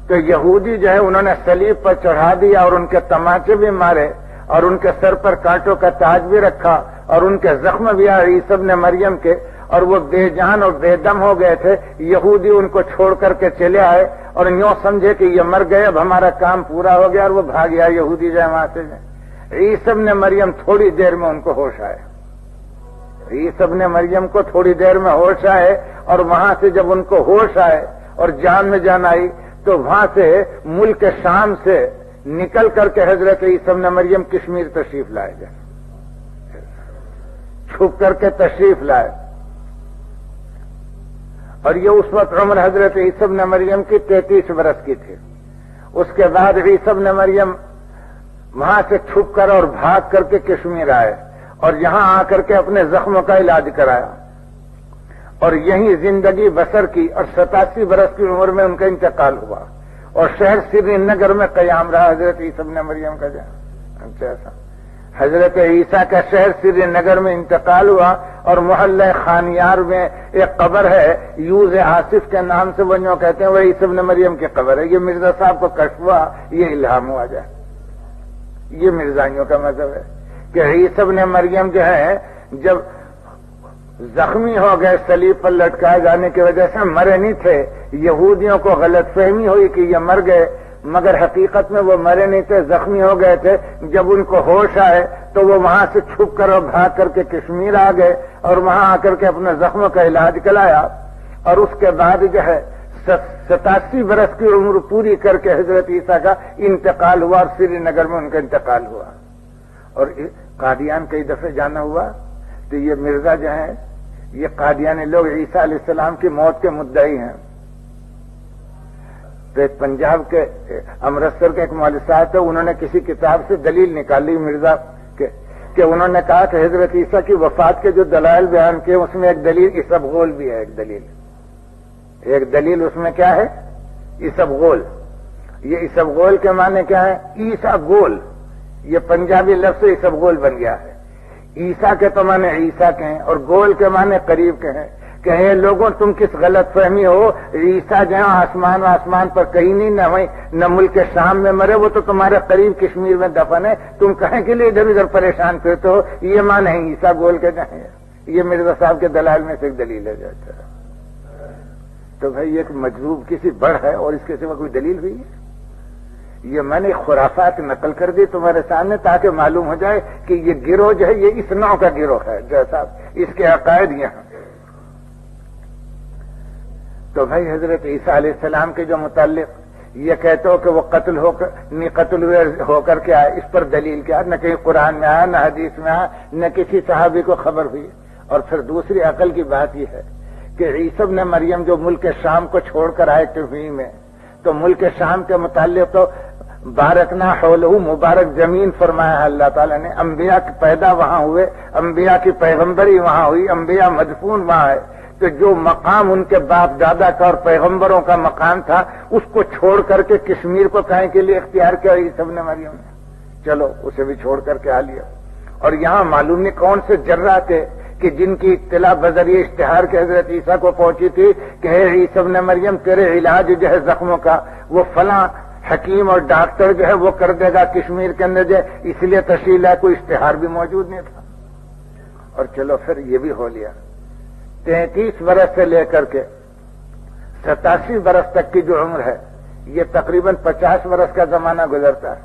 تو یہودی جو ہے انہوں نے صلیب پر چڑھا دیا اور ان کے تماچے بھی مارے اور ان کے سر پر کانٹوں کا تاج بھی رکھا اور ان کے زخم بھی آئے عیسی ابن مریم کے، اور وہ بے جان اور بے دم ہو گئے تھے. یہودی ان کو چھوڑ کر کے چلے آئے اور یوں سمجھے کہ یہ مر گئے، اب ہمارا کام پورا ہو گیا، اور وہ بھاگ گیا یہودی جو ہے وہاں سے. عیسی ابن مریم تھوڑی دیر میں ان کو ہوش آئے. عیسی ابن مریم کو تھوڑی دیر میں ہوش آئے، اور وہاں سے جب ان کو ہوش آئے اور جان میں جان آئی تو وہاں سے ملک شام سے نکل کر کے حضرت عیسی ابن مریم کشمیر تشریف لائے گئے، چھپ کر کے تشریف لائے. اور یہ اس وقت عمر حضرت عیسی ابن مریم کی 33 برس کی تھی. اس کے بعد عیسی ابن مریم وہاں سے چھپ کر اور بھاگ کر کے کشمیر آئے اور یہاں آ کر کے اپنے زخموں کا علاج کرایا اور یہیں زندگی بسر کی، اور 87 برس کی عمر میں ان کا انتقال ہوا اور شہر سری نگر میں قیام رہا حضرت عیسی ابن مریم کا. اچھا، حضرت عیسیٰ کا شہر سری نگر میں انتقال ہوا اور محلہ خانیار میں ایک قبر ہے یوز آصف کے نام سے، وہ جو کہتے ہیں وہ عیسی ابن مریم کی قبر ہے. یہ مرزا صاحب کو کشف ہوا، یہ الہام ہوا جائے. یہ مرزائیوں کا مذہب ہے کہ عیسی ابن مریم جو ہے جب زخمی ہو گئے صلیب پر لٹکائے جانے کی وجہ سے، مرے نہیں تھے. یہودیوں کو غلط فہمی ہوئی کہ یہ مر گئے، مگر حقیقت میں وہ مرے نہیں تھے، زخمی ہو گئے تھے. جب ان کو ہوش آئے تو وہ وہاں سے چھپ کر اور بھاگ کر کے کشمیر آ گئے اور وہاں آ کر کے اپنے زخموں کا علاج کرایا. اور اس کے بعد جو ہے 87 برس کی عمر پوری کر کے حضرت عیسیٰ کا انتقال ہوا اور سری نگر میں ان کا انتقال ہوا. اور قادیان کئی دفعے جانا ہوا تو یہ مرزا جو ہیں یہ قادیانی لوگ عیسیٰ علیہ السلام کی موت کے مدعی ہیں. تو ایک پنجاب کے امرتسر کے ایک مولوی صاحب تھے، انہوں نے کسی کتاب سے دلیل نکالی مرزا کہ انہوں نے کہا کہ حضرت عیسیٰ کی وفات کے جو دلائل بیان کیے اس میں ایک دلیل اسبغول بھی ہے. ایک دلیل اس میں کیا ہے؟ اسبغول. یہ اسبغول کے معنی کیا ہے؟ عیسیٰ گول. یہ پنجابی لفظ سے اسبغول بن گیا ہے. عیسیٰ کے تو معنی عیسیٰ کے ہیں اور گول کے معنی قریب کے ہیں. کہ لوگوں تم کس غلط فہمی ہو، عیسیٰ جو ہے آسمان پر کہیں نہیں، نہ ملک شام میں مرے، وہ تو تمہارے قریب کشمیر میں دفن ہے. تم کہیں کے لیے ادھر ادھر پریشان پھرتے ہو؟ یہ معنی ہے عیسیٰ گول کے جائیں. یہ مرزا صاحب کے دلائل میں سے ایک دلیل ہے. جاتا تو بھائی ایک مجذوب کسی بڑھ ہے اور اس کے سوا کوئی دلیل بھی ہے؟ یہ میں نے خرافات نقل کر دی تمہارے سامنے تاکہ معلوم ہو جائے کہ یہ گروہ جو ہے یہ اس نوع کا گروہ ہے. جیسا اس کے عقائد یہاں. تو بھائی حضرت عیسیٰ علیہ السلام کے جو متعلق یہ کہتے ہو کہ وہ قتل ہو کر کے آئے، اس پر دلیل کیا؟ نہ کہیں قرآن میں آیا، نہ حدیث میں آیا، نہ کسی صحابی کو خبر ہوئی. اور پھر دوسری عقل کی بات یہ ہے کہ عیسی ابن مریم جو ملک شام کو چھوڑ کر آئے کشمیر میں، تو ملک شام کے متعلق تو بارکنا حولہ، مبارک زمین فرمایا اللہ تعالیٰ نے. انبیاء کے پیدا وہاں ہوئے، انبیاء کی پیغمبری وہاں ہوئی، انبیاء مدفون وہاں ہے. تو جو مقام ان کے باپ دادا کا اور پیغمبروں کا مقام تھا اس کو چھوڑ کر کے کشمیر کو کہیں کے لیے اختیار کیا عیسی ابن مریم نے؟ چلو اسے بھی چھوڑ کر کے آ لیا. اور یہاں معلوم نہیں کون سے جرہ تھے کہ جن کی اطلاع بذریعہ اشتہار کے حضرت عیسیٰ کو پہنچی تھی کہ اے عیسی ابن مریم تیرے علاج جو ہے زخموں کا وہ فلاں حکیم اور ڈاکٹر جو ہے وہ کر دے گا کشمیر کے اندر جو ہے، اس لیے تشریح لائے. کوئی اشتہار بھی موجود نہیں تھا. اور چلو پھر یہ بھی ہو لیا. 33 برس سے لے کر کے 87 برس تک کی جو عمر ہے یہ تقریباً 50 برس کا زمانہ گزرتا ہے.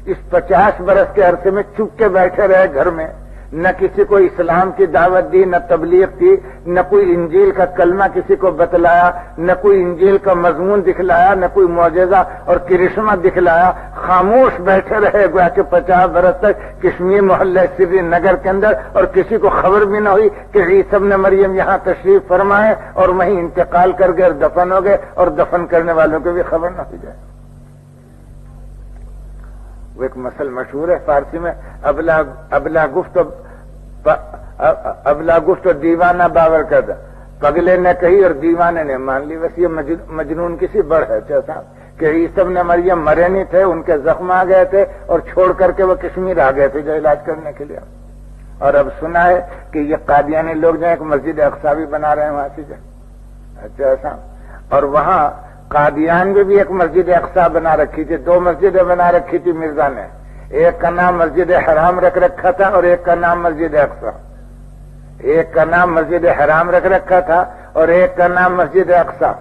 اس 50 برس کے عرصے میں چپ کے بیٹھے رہے گھر میں نہ کسی کو اسلام کی دعوت دی، نہ تبلیغ کی، نہ کوئی انجیل کا کلمہ کسی کو بتلایا، نہ کوئی انجیل کا مضمون دکھلایا، نہ کوئی معجزہ اور کرشمہ دکھلایا. خاموش بیٹھے رہے گویا کہ 50 برس تک کشمیر محلہ سری نگر کے اندر، اور کسی کو خبر بھی نہ ہوئی کہ عیسی ابن مریم یہاں تشریف فرمائے اور وہیں انتقال کر گئے اور دفن ہو گئے، اور دفن کرنے والوں کو بھی خبر نہ ہو جائے. وہ ایک مثل مشہور ہے فارسی میں، ابلا گفت و دیوانہ باور کردا، پگلے نے کہی اور دیوانے نے مان لی. بس یہ مجنون کسی بڑھ ہے صاحب کہ عیسی ابن مریم مرے نہیں تھے، ان کے زخم آ گئے تھے اور چھوڑ کر کے وہ کشمیر آ گئے تھے جو علاج کرنے کے لیے. اور اب سنا ہے کہ یہ قادیانی لوگ جو ایک مسجد اقصی بھی بنا رہے ہیں وہاں سے. اچھا ایسا. اور وہاں قادیان میں بھی ایک مسجد اقصی بنا رکھی تھی، 2 مسجدیں بنا رکھی تھی مرزا نے. ایک کا نام مسجد حرام رکھ رکھا تھا اور ایک کا نام مسجد اقصی. ایک کا نام مسجد حرام رکھ رکھا تھا اور ایک کا نام مسجد اقصی.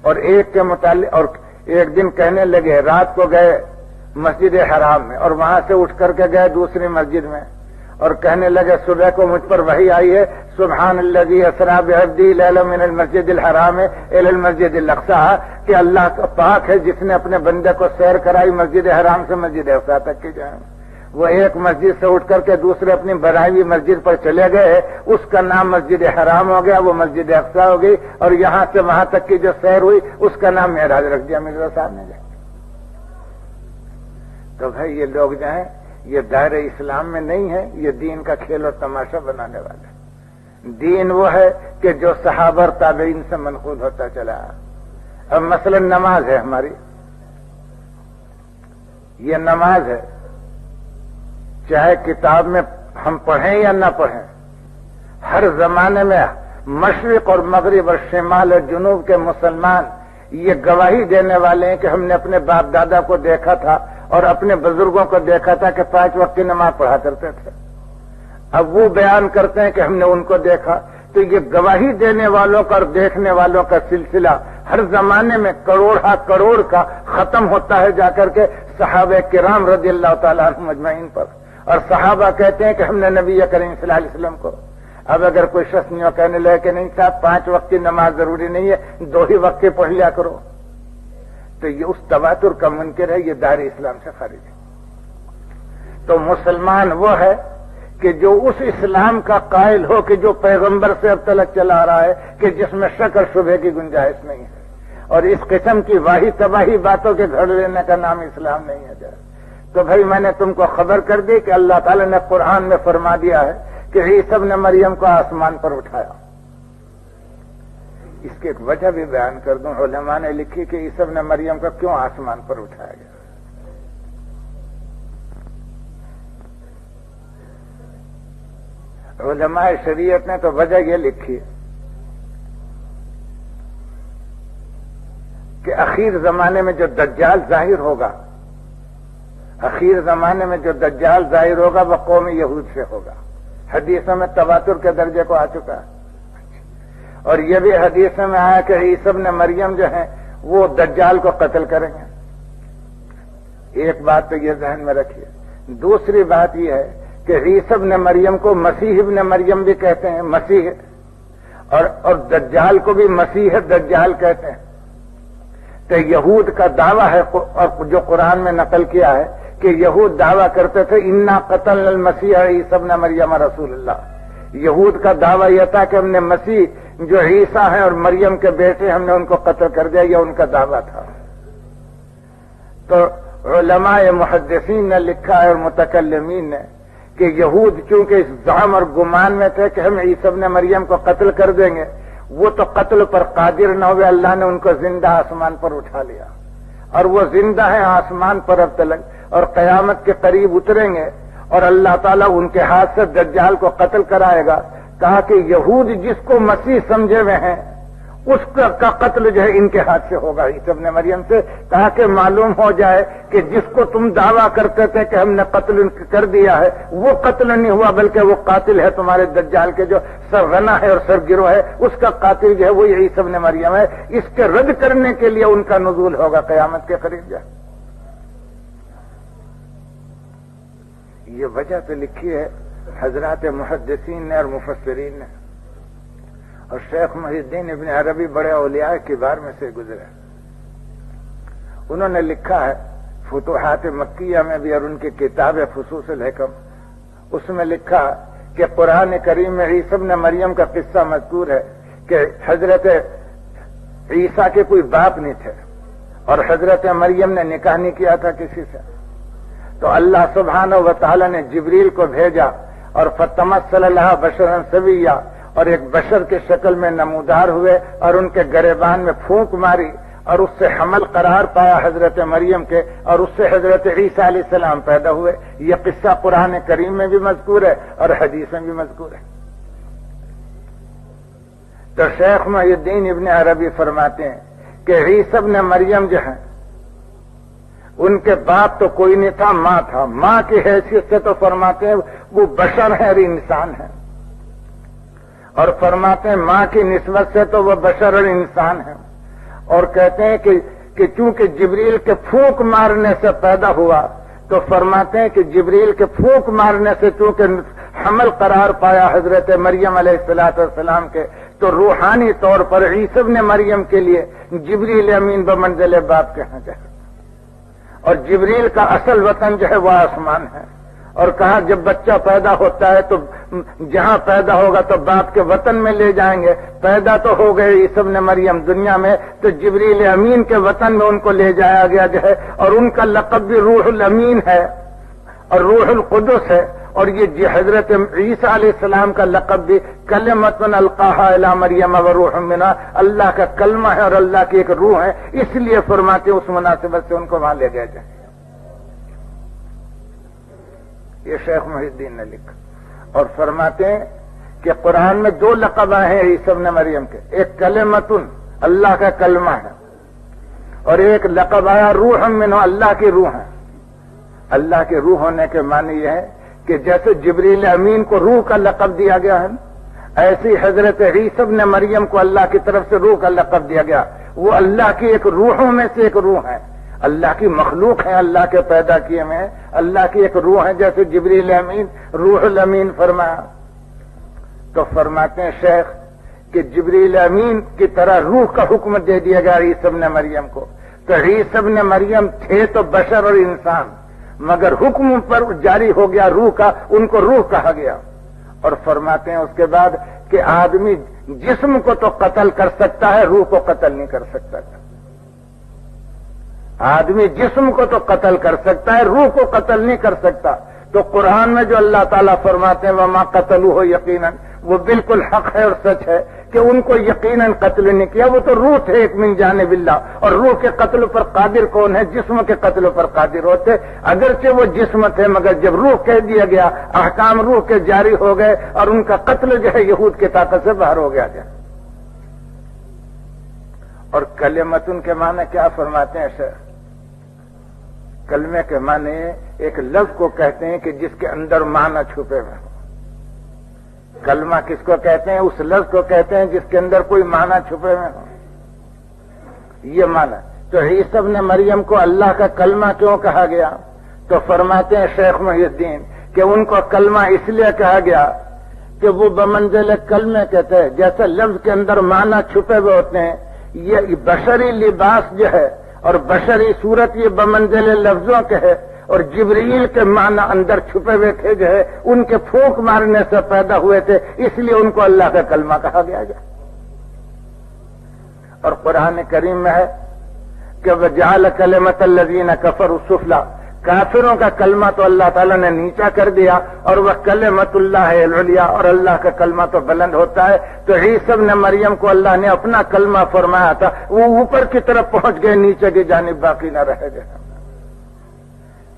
اور ایک کے متعلق، اور ایک دن کہنے لگے، رات کو گئے مسجد حرام میں اور وہاں سے اٹھ کر کے گئے دوسری مسجد میں اور کہنے لگے صبح کو مجھ پر وحی آئی ہے، سبحان الذی اسری بعبدہ لیلا من المسجد الحرام الی المسجد الاقصی، کہ اللہ کا پاک ہے جس نے اپنے بندے کو سیر کرائی مسجد حرام سے مسجد اقصی تک کی جائے. وہ ایک مسجد سے اٹھ کر کے دوسرے اپنی بنائی ہوئی مسجد پر چلے گئے، اس کا نام مسجد حرام ہو گیا، وہ مسجد اقصی ہو گئی، اور یہاں سے وہاں تک کی جو سیر ہوئی اس کا نام معراج رکھ دیا مرزا صاحب نے. تو بھائی یہ لوگ جو ہیں یہ دائرہ اسلام میں نہیں ہے، یہ دین کا کھیل اور تماشا بنانے والے. دین وہ ہے کہ جو صحابہ اور تابعین سے منقول ہوتا چلا. اب مثلا نماز ہے ہماری، یہ نماز ہے، چاہے کتاب میں ہم پڑھیں یا نہ پڑھیں، ہر زمانے میں مشرق اور مغرب اور شمال اور جنوب کے مسلمان یہ گواہی دینے والے ہیں کہ ہم نے اپنے باپ دادا کو دیکھا تھا اور اپنے بزرگوں کو دیکھا تھا کہ 5 وقت کی نماز پڑھا کرتے تھے. اب وہ بیان کرتے ہیں کہ ہم نے ان کو دیکھا. تو یہ گواہی دینے والوں کا اور دیکھنے والوں کا سلسلہ ہر زمانے میں کروڑ کا ختم ہوتا ہے جا کر کے صحابہ کرام رضی اللہ تعالیٰ عنہم اجمعین پر. اور صحابہ کہتے ہیں کہ ہم نے نبی کریم صلی اللہ علیہ وسلم کو. اب اگر کوئی شخص نہیں کہنے لگے کہ نہیں صاحب 5 وقت کی نماز ضروری نہیں ہے، 2 ہی وقت کی پڑھ لیا کرو، تو یہ اس تواتر کا منکر ہے، یہ دائرہ اسلام سے خارج ہے. تو مسلمان وہ ہے کہ جو اس اسلام کا قائل ہو کہ جو پیغمبر سے اب تلک چلا آ رہا ہے کہ جس میں شک اور شبہ کی گنجائش نہیں ہے، اور اس قسم کی واہی تباہی باتوں کے گھڑ لینے کا نام اسلام نہیں ہے. تو بھائی میں نے تم کو خبر کر دی کہ اللہ تعالی نے قرآن میں فرما دیا ہے کہ عیسی ابن مریم کو آسمان پر اٹھایا. اس کی ایک وجہ بھی بیان کر دوں. علماء نے لکھی کہ عیسی ابن مریم کو کیوں آسمان پر اٹھایا گیا. علماء شریعت نے تو وجہ یہ لکھی کہ اخیر زمانے میں جو دجال ظاہر ہوگا، اخیر زمانے میں جو دجال ظاہر ہوگا وہ قوم یہود سے ہوگا. حدیثوں میں تواتر کے درجے کو آ چکا ہے. اور یہ بھی حدیثوں میں آیا کہ عیسی ابن مریم جو ہیں وہ دجال کو قتل کریں گے. ایک بات تو یہ ذہن میں رکھیے. دوسری بات یہ ہے کہ عیسی ابن مریم کو مسیح ابن مریم بھی کہتے ہیں، مسیح، اور دجال کو بھی مسیح دجال کہتے ہیں. تو یہود کا دعویٰ ہے، اور جو قرآن میں نقل کیا ہے کہ یہود دعویٰ کرتے تھے انا قتلنا المسیح عیسی ابن مریم رسول اللہ. یہود کا دعویٰ یہ تھا کہ ہم نے مسیح جو عیسیٰ ہیں اور مریم کے بیٹے ہم نے ان کو قتل کر دیا، یہ ان کا دعویٰ تھا. تو علماء محدثین نے لکھا ہے اور متکلمین نے کہ یہود چونکہ اس زعم اور گمان میں تھے کہ ہم عیسی ابن مریم کو قتل کر دیں گے، وہ تو قتل پر قادر نہ ہوئے، اللہ نے ان کو زندہ آسمان پر اٹھا لیا، اور وہ زندہ ہیں آسمان پر اب تلک، اور قیامت کے قریب اتریں گے اور اللہ تعالیٰ ان کے ہاتھ سے دجال کو قتل کرائے گا. کہا کہ یہود جس کو مسیح سمجھے ہوئے ہیں اس کا قتل جو ہے ان کے ہاتھ سے ہوگا عیسی ابن مریم سے، تاکہ معلوم ہو جائے کہ جس کو تم دعویٰ کرتے تھے کہ ہم نے قتل کر دیا ہے وہ قتل نہیں ہوا، بلکہ وہ قاتل ہے تمہارے دجال کے جو سرغنہ ہے اور سرگرو ہے، اس کا قاتل جو ہے وہی عیسی ابن مریم ہے. اس کے رد کرنے کے لیے ان کا نزول ہوگا قیامت کے قریب جائے. یہ وجہ تو لکھی ہے حضرات محدثین نے اور مفسرین نے، اور شیخ محی الدین ابن عربی بڑے اولیاء کبار میں سے گزرے. انہوں نے لکھا ہے فتوحات مکیہ میں بھی اور ان کی کتاب فصوص الحکم، اس میں لکھا کہ قرآن کریم میں عیسی ابن مریم کا قصہ مذکور ہے کہ حضرت عیسیٰ کے کوئی باپ نہیں تھے اور حضرت مریم نے نکاح نہیں کیا تھا کسی سے، تو اللہ سبحانہ و تعالی نے جبریل کو بھیجا اور فتمثل لها بشرا سویا، اور ایک بشر کے شکل میں نمودار ہوئے اور ان کے گریبان میں پھونک ماری اور اس سے حمل قرار پایا حضرت مریم کے، اور اس سے حضرت عیسیٰ علیہ السلام پیدا ہوئے. یہ قصہ قرآن کریم میں بھی مذکور ہے اور حدیث میں بھی مذکور ہے. تو شیخ محی الدین ابن عربی فرماتے ہیں کہ عیسی ابن مریم جو ہیں ان کے باپ تو کوئی نہیں تھا، ماں تھا. ماں کی حیثیت سے تو فرماتے ہیں وہ بشر ہے اور انسان ہے، اور فرماتے ہیں ماں کی نسبت سے تو وہ بشر اور انسان ہے. اور کہتے ہیں کہ چونکہ جبریل کے پھونک مارنے سے پیدا ہوا، تو فرماتے ہیں کہ جبریل کے پھونک مارنے سے چونکہ حمل قرار پایا حضرت مریم علیہ السلام کے، تو روحانی طور پر عیسی ابن مریم کے لیے جبریل امین بمنزل باپ کے ہاں جائے، اور جبریل کا اصل وطن جو ہے وہ آسمان ہے. اور کہا جب بچہ پیدا ہوتا ہے تو جہاں پیدا ہوگا تو باپ کے وطن میں لے جائیں گے. پیدا تو ہو گئے عیسی ابن مریم دنیا میں، تو جبریل امین کے وطن میں ان کو لے جایا گیا جو ہے، اور ان کا لقب بھی روح الامین ہے اور روح القدس ہے. اور یہ حضرت عیسیٰ علیہ السلام کا لقب بھی کلمۃ القاہا الی مریم وروح منہا، اللہ کا کلمہ ہے اور اللہ کی ایک روح ہے، اس لیے فرماتے اس مناسبت سے ان کو وہاں لے گیا جائے. یہ شیخ محی الدین نے لکھا. اور فرماتے ہیں کہ قرآن میں دو لقب آئے ہیں عیسی ابن مریم کے، ایک کلمۃ اللہ کا کلمہ ہے، اور ایک لقب آیا روح منہ اللہ کی روح ہے. اللہ کی روح ہونے کے معنی یہ ہے کہ جیسے جبریل امین کو روح کا لقب دیا گیا ہے، ایسی حضرت عیسی ابن مریم کو اللہ کی طرف سے روح کا لقب دیا گیا. وہ اللہ کی ایک روحوں میں سے ایک روح ہے، اللہ کی مخلوق ہے، اللہ کے پیدا کیے میں اللہ کی ایک روح ہے، جیسے جبریل امین روح الامین فرمایا. تو فرماتے ہیں شیخ کہ جبریل امین کی طرح روح کا حکم دے دیا گیا عیسی ابن مریم کو. تو عیسی ابن مریم تھے تو بشر اور انسان، مگر حکم پر جاری ہو گیا روح کا، ان کو روح کہا گیا. اور فرماتے ہیں اس کے بعد کہ آدمی جسم کو تو قتل کر سکتا ہے، روح کو قتل نہیں کر سکتا. آدمی جسم کو تو قتل کر سکتا ہے، روح کو قتل نہیں کر سکتا. تو قرآن میں جو اللہ تعالیٰ فرماتے ہیں وما قتلوہ یقیناً، وہ بالکل حق ہے اور سچ ہے کہ ان کو یقیناً قتل نہیں کیا. وہ تو روح تھے ایک من جانب اللہ، اور روح کے قتل پر قادر کون ہے؟ جسم کے قتل پر قادر ہوتے. اگرچہ وہ جسم تھے مگر جب روح کہہ دیا گیا، احکام روح کے جاری ہو گئے اور ان کا قتل جو ہے یہود کی طاقت سے باہر ہو گیا. اور کلمتن کے معنی کیا فرماتے ہیں شیخ؟ کلمے کے معنی ایک لفظ کو کہتے ہیں کہ جس کے اندر معنی چھپے ہوئے ہوں. کلمہ کس کو کہتے ہیں؟ اس لفظ کو کہتے ہیں جس کے اندر کوئی معنی چھپے ہوئے ہوں. یہ معنی. تو عیسی ابن مریم کو اللہ کا کلمہ کیوں کہا گیا؟ تو فرماتے ہیں شیخ محی الدین کہ ان کو کلمہ اس لیے کہا گیا کہ وہ بمنزل کلمے کہتے ہیں، جیسے لفظ کے اندر معنی چھپے ہوئے ہوتے ہیں. یہ بشری لباس جو ہے اور بشری صورت یہ بمنزل لفظوں کے ہے، اور جبریل کے معنی اندر چھپے ہوئے تھے جو ہے ان کے پھونک مارنے سے پیدا ہوئے تھے، اس لیے ان کو اللہ کا کلمہ کہا گیا. اور قرآن کریم میں ہے کہ وَجَعَلَ كَلِمَةَ الَّذِينَ كَفَرُوا السُّفْلَىٰ، کافروں کا کلمہ تو اللہ تعالیٰ نے نیچا کر دیا، اور وہ کلمۃ اللہ العلیٰ، اور اللہ کا کلمہ تو بلند ہوتا ہے. تو عیسی ابن مریم کو اللہ نے اپنا کلمہ فرمایا تھا، وہ اوپر کی طرف پہنچ گئے، نیچے کی جانب باقی نہ رہ گئے.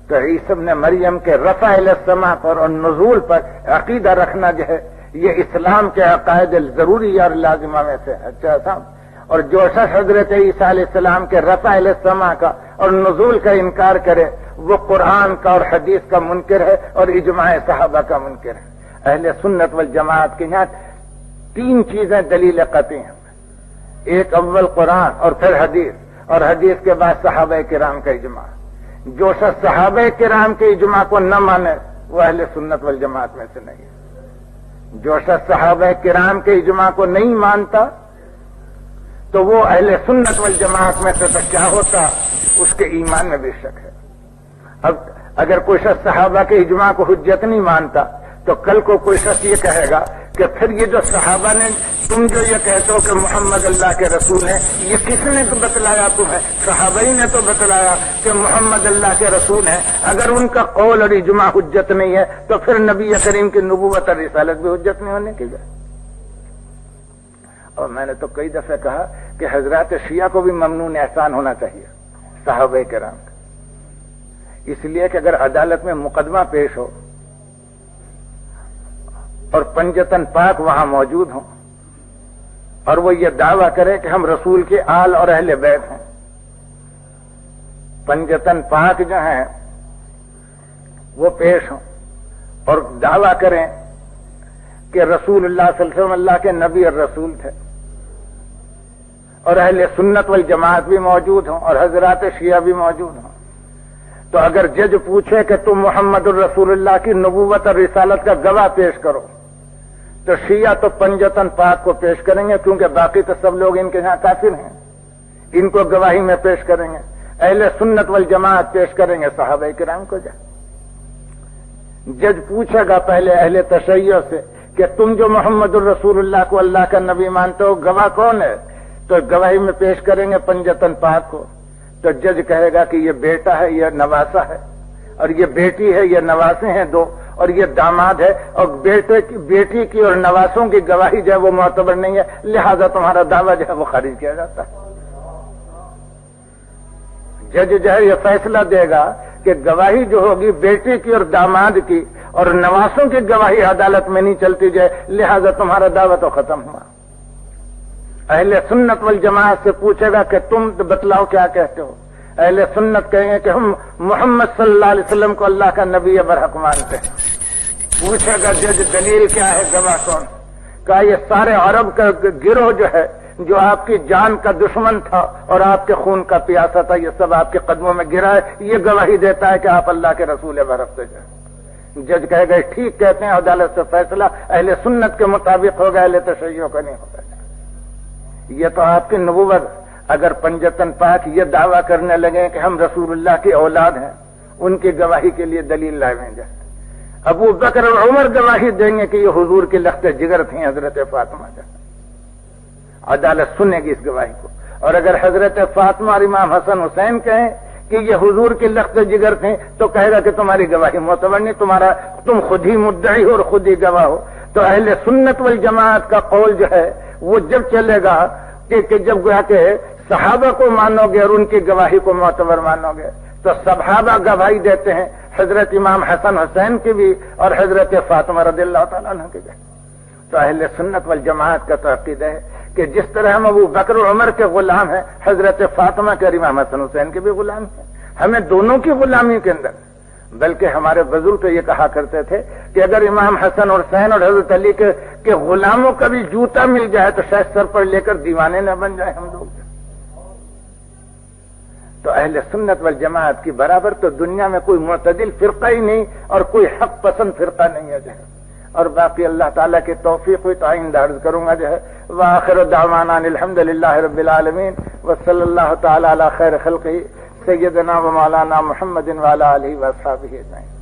تو عیسی ابن مریم کے رفع الی السماء پر اور نزول پر عقیدہ رکھنا جو ہے یہ اسلام کے عقائد ضروری اور لازمہ میں سے ہے. اچھا صاحب. اور جو شخص حضرت عیسیٰ علیہ السلام کے رفع الی السماء کا اور نزول کا انکار کرے وہ قرآن کا اور حدیث کا منکر ہے اور اجماع صحابہ کا منکر ہے. اہل سنت والجماعت کے یہاں تین چیزیں دلیل قطعی ہیں. ایک اول قرآن اور پھر حدیث، اور حدیث کے بعد صحابہ کرام کا اجماع. جو شخص صحابہ کرام کے اجماع کو نہ مانے وہ اہل سنت والجماعت میں سے نہیں ہے۔ جو شخص صحابہ کرام کے اجماع کو نہیں مانتا تو وہ اہل سنت والجماعت میں سے تو کیا ہوتا، اس کے ایمان میں بھی شک ہے۔ اب اگر کوئی شخص صحابہ کے اجماع کو حجت نہیں مانتا تو کل کو کوئی شخص یہ کہے گا کہ پھر یہ جو صحابہ نے تم جو یہ کہتے ہو کہ محمد اللہ کے رسول ہیں، یہ کس نے تو بتلایا تمہیں؟ صحابہ ہی نے تو بتلایا کہ محمد اللہ کے رسول ہیں۔ اگر ان کا قول اور اجماع حجت نہیں ہے تو پھر نبی کریم کی نبوت اور رسالت بھی حجت نہیں ہونے کی جائے۔ اور میں نے تو کئی دفعہ کہا کہ حضرات شیعہ کو بھی ممنون احسان ہونا چاہیے صحابہ کرام کا، اس لیے کہ اگر عدالت میں مقدمہ پیش ہو اور پنجتن پاک وہاں موجود ہوں اور وہ یہ دعویٰ کرے کہ ہم رسول کے آل اور اہل بیت ہیں، پنجتن پاک جو ہیں وہ پیش ہوں اور دعویٰ کریں کہ رسول اللہ صلی اللہ علیہ وسلم اللہ کے نبی اور رسول تھے، اور اہل سنت والجماعت بھی موجود ہوں اور حضرات شیعہ بھی موجود ہوں، تو اگر جج پوچھے کہ تم محمد الرسول اللہ کی نبوت اور رسالت کا گواہ پیش کرو تو شیعہ تو پنجتن پاک کو پیش کریں گے، کیونکہ باقی تو سب لوگ ان کے یہاں کافر ہیں، ان کو گواہی میں پیش کریں گے۔ اہل سنت والجماعت پیش کریں گے صحابہ کرام کو۔ جج پوچھے گا پہلے اہل تشیع سے کہ تم جو محمد الرسول اللہ کو اللہ کا نبی مانتے ہو گواہ کون ہے؟ تو گواہی میں پیش کریں گے پنجتن پاک کو، تو جج کہے گا کہ یہ بیٹا ہے، یہ نواسا ہے، اور یہ بیٹی ہے، یہ نواسے ہیں دو، اور یہ داماد ہے، اور بیٹی کی اور نواسوں کی گواہی جو ہے وہ معتبر نہیں ہے، لہذا تمہارا دعویٰ جو ہے وہ خارج کیا جاتا ہے۔ جج جو ہے یہ فیصلہ دے گا کہ گواہی جو ہوگی بیٹی کی اور داماد کی اور نواسوں کی گواہی عدالت میں نہیں چلتی جائے، لہذا تمہارا دعویٰ تو ختم ہوا۔ اہل سنت والجماعت سے پوچھے گا کہ تم بتلاؤ کیا کہتے ہو؟ اہل سنت کہیں گے کہ ہم محمد صلی اللہ علیہ وسلم کو اللہ کا نبی برحق مانتے ہیں۔ پوچھے گا جج دلیل کیا ہے، گواہ کون؟ کہا یہ سارے عرب کا گروہ جو ہے جو آپ کی جان کا دشمن تھا اور آپ کے خون کا پیاسا تھا، یہ سب آپ کے قدموں میں گرا ہے، یہ گواہی دیتا ہے کہ آپ اللہ کے رسول برحق سے جائیں۔ جج کہے گا ٹھیک کہتے ہیں، عدالت سے فیصلہ اہل سنت کے مطابق ہوگا، اہل تشیع کا نہیں ہوگا۔ یہ تو آپ کی نبوت۔ اگر پنجتن پاک یہ دعویٰ کرنے لگے کہ ہم رسول اللہ کی اولاد ہیں، ان کی گواہی کے لیے دلیل لائیں گے۔ ابو بکر اور عمر گواہی دیں گے کہ یہ حضور کی لخت جگر تھیں حضرت فاطمہ جان، عدالت سنے گی اس گواہی کو۔ اور اگر حضرت فاطمہ اور امام حسن حسین کہیں کہ یہ حضور کی لخت جگر تھیں تو کہے گا کہ تمہاری گواہی معتبر نہیں، تم خود ہی مدعی ہو اور خود ہی گواہ ہو۔ تو اہل سنت والجماعت کا قول جو ہے وہ جب چلے گا کہ جب گویا کہ صحابہ کو مانو گے اور ان کی گواہی کو معتبر مانو گے، تو صحابہ گواہی دیتے ہیں حضرت امام حسن حسین کی بھی اور حضرت فاطمہ رضی اللہ تعالیٰ عنہ کی بھی۔ تو اہل سنت والجماعت کا تعقید ہے کہ جس طرح ہم ابو بکر و عمر کے غلام ہیں، حضرت فاطمہ کے اور امام حسن حسین کے بھی غلام ہیں، ہمیں دونوں کی غلامی کے اندر۔ بلکہ ہمارے بزرگ تو یہ کہا کرتے تھے کہ اگر امام حسن اور حسین اور حضرت علی کے غلاموں کا بھی جوتا مل جائے تو شاید سر پر لے کر دیوانے نہ بن جائے ہم لوگ۔ تو اہل سنت والجماعت کی برابر تو دنیا میں کوئی معتدل فرقہ ہی نہیں اور کوئی حق پسند فرقہ نہیں ہے جو ہے۔ اور باقی اللہ تعالیٰ کی توفیق ہوئی تو آئندہ عرض کروں گا جو ہے۔ وآخر دعوانا الحمدللہ رب العالمین وصلی اللہ تعالی علی خیر خلقہ سیدنا و مولانا محمد وعلی آلہ واصحابہ اجمعین۔